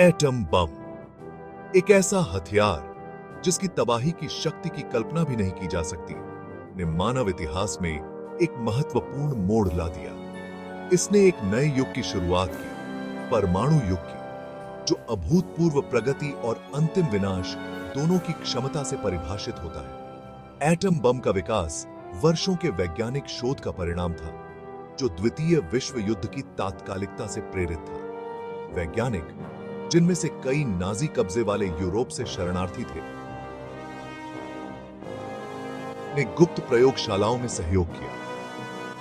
Atom bomb एक ऐसा हथियार जिसकी तबाही की शक्ति की कल्पना भी नहीं की जा सकती ने मानव इतिहास में एक महत्वपूर्ण मोड़ ला दिया। इसने एक नए युग की शुरुआत की, परमाणु युग की, जो अभूतपूर्व प्रगति और अंतिम विनाश दोनों की क्षमता से परिभाषित होता है। एटम बम का विकास वर्षों के वैज्ञानिक शोध का परिणाम था, जो द्वितीय विश्व युद्ध की तात्कालिकता से प्रेरित था। वैज्ञानिक, जिनमें से कई नाजी कब्जे वाले यूरोप से शरणार्थी थे, ने गुप्त प्रयोगशालाओं में सहयोग किया।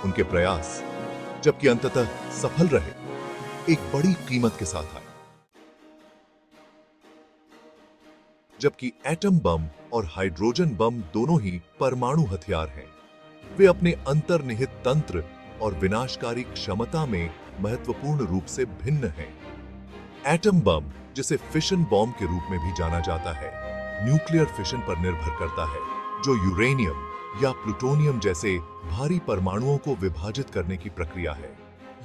उनके प्रयास, जबकि अंततः सफल रहे, एक बड़ी कीमत के साथ आए। जबकि एटम बम और हाइड्रोजन बम दोनों ही परमाणु हथियार हैं, वे अपने अंतर्निहित तंत्र और विनाशकारी क्षमता में महत्वपूर्ण रूप से भिन्न हैं। एटम बम, जिसे फिशन बॉम्ब के रूप में भी जाना जाता है, न्यूक्लियर फिशन पर निर्भर करता है, जो यूरेनियम या प्लूटोनियम जैसे भारी परमाणुओं को विभाजित करने की प्रक्रिया है।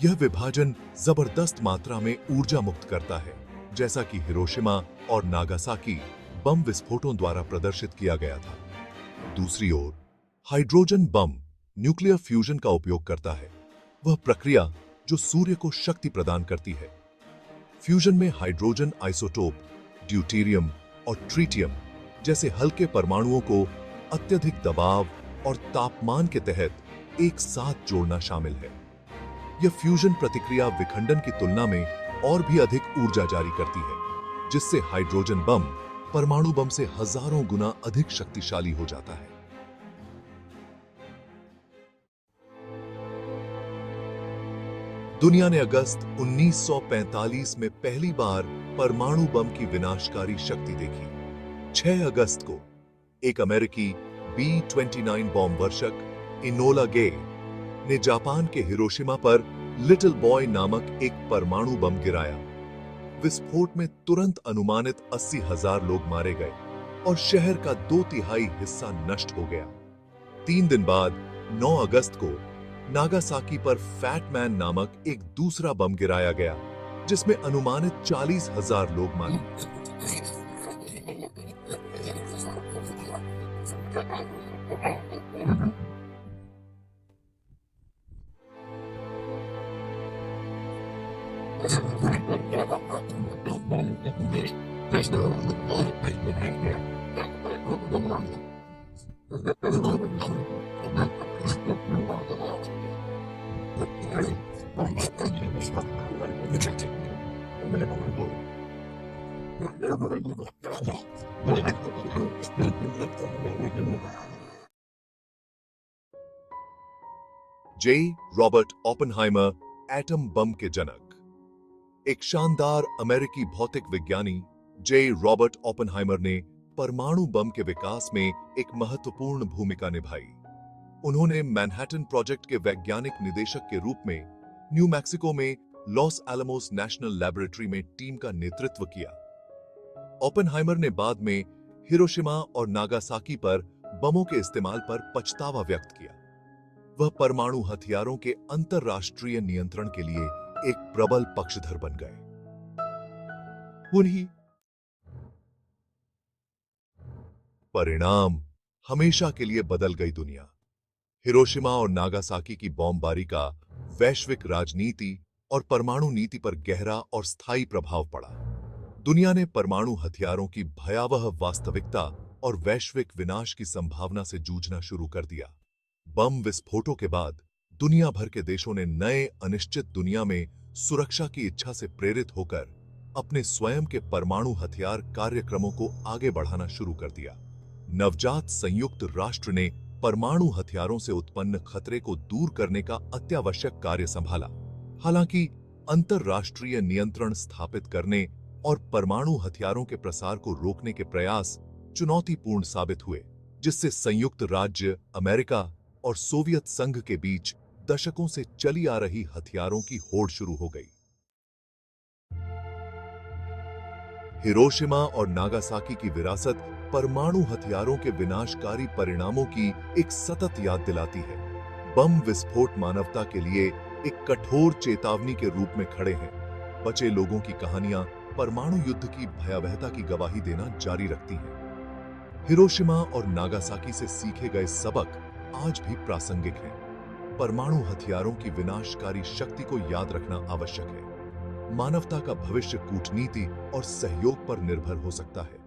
यह विभाजन जबरदस्त मात्रा में ऊर्जा मुक्त करता है, जैसा कि हिरोशिमा और नागासाकी बम विस्फोटों द्वारा प्रदर्शित किया गया था। दूसरी ओर, हाइड्रोजन बम न्यूक्लियर फ्यूजन का उपयोग करता है, वह प्रक्रिया जो सूर्य को शक्ति प्रदान करती है। फ्यूजन में हाइड्रोजन आइसोटोप, ड्यूटेरियम और ट्रिटियम जैसे हल्के परमाणुओं को अत्यधिक दबाव और तापमान के तहत एक साथ जोड़ना शामिल है। यह फ्यूजन प्रतिक्रिया विखंडन की तुलना में और भी अधिक ऊर्जा जारी करती है, जिससे हाइड्रोजन बम परमाणु बम से हजारों गुना अधिक शक्तिशाली हो जाता है। दुनिया ने अगस्त 1945 में पहली बार परमाणु बम की विनाशकारी शक्ति देखी। 6 अगस्त को एक अमेरिकी B-29 बॉम्ब वर्षक इनोला गे ने जापान के हिरोशिमा पर लिटिल बॉय नामक एक परमाणु बम गिराया। विस्फोट में तुरंत अनुमानित 80,000 लोग मारे गए और शहर का 2/3 हिस्सा नष्ट हो गया। 3 दिन बाद 9 अगस्त को नागासाकी पर फैट मैन नामक एक दूसरा बम गिराया गया, जिसमें अनुमानित 40,000 लोग मारे। जे रॉबर्ट ओपेनहाइमर, एटम बम के जनक। एक शानदार अमेरिकी भौतिक विज्ञानी जे रॉबर्ट ओपेनहाइमर ने परमाणु बम के विकास में एक महत्वपूर्ण भूमिका निभाई। उन्होंने मैनहट्टन प्रोजेक्ट के वैज्ञानिक निदेशक के रूप में न्यू मैक्सिको में लॉस एलमोस नेशनल लैबोरेटरी में टीम का नेतृत्व किया। ओपेनहाइमर ने बाद में हिरोशिमा और नागासाकी पर बमों के इस्तेमाल पर पछतावा व्यक्त किया। वह परमाणु हथियारों के अंतरराष्ट्रीय नियंत्रण के लिए एक प्रबल पक्षधर बन गए। उन्हीं परिणाम हमेशा के लिए बदल गई दुनिया। हिरोशिमा और नागासाकी की बमबारी का वैश्विक राजनीति और परमाणु नीति पर गहरा और स्थायी प्रभाव पड़ा। दुनिया ने परमाणु हथियारों की भयावह वास्तविकता और वैश्विक विनाश की संभावना से जूझना शुरू कर दिया। बम विस्फोटों के बाद दुनिया भर के देशों ने नए अनिश्चित दुनिया में सुरक्षा की इच्छा से प्रेरित होकर अपने स्वयं के परमाणु हथियार कार्यक्रमों को आगे बढ़ाना शुरू कर दिया। नवजात संयुक्त राष्ट्र ने परमाणु हथियारों से उत्पन्न खतरे को दूर करने का अत्यावश्यक कार्य संभाला। हालांकि अंतरराष्ट्रीय नियंत्रण स्थापित करने और परमाणु हथियारों के प्रसार को रोकने के प्रयास चुनौतीपूर्ण साबित हुए, जिससे संयुक्त राज्य अमेरिका और सोवियत संघ के बीच दशकों से चली आ रही हथियारों की होड़ शुरू हो गई। हिरोशिमा और नागासाकी की विरासत परमाणु हथियारों के विनाशकारी परिणामों की एक सतत याद दिलाती है। बम विस्फोट मानवता के लिए एक कठोर चेतावनी के रूप में खड़े हैं। बचे लोगों की कहानियां परमाणु युद्ध की भयावहता की गवाही देना जारी रखती हैं। हिरोशिमा और नागासाकी से सीखे गए सबक आज भी प्रासंगिक हैं। परमाणु हथियारों की विनाशकारी शक्ति को याद रखना आवश्यक है। मानवता का भविष्य कूटनीति और सहयोग पर निर्भर हो सकता है।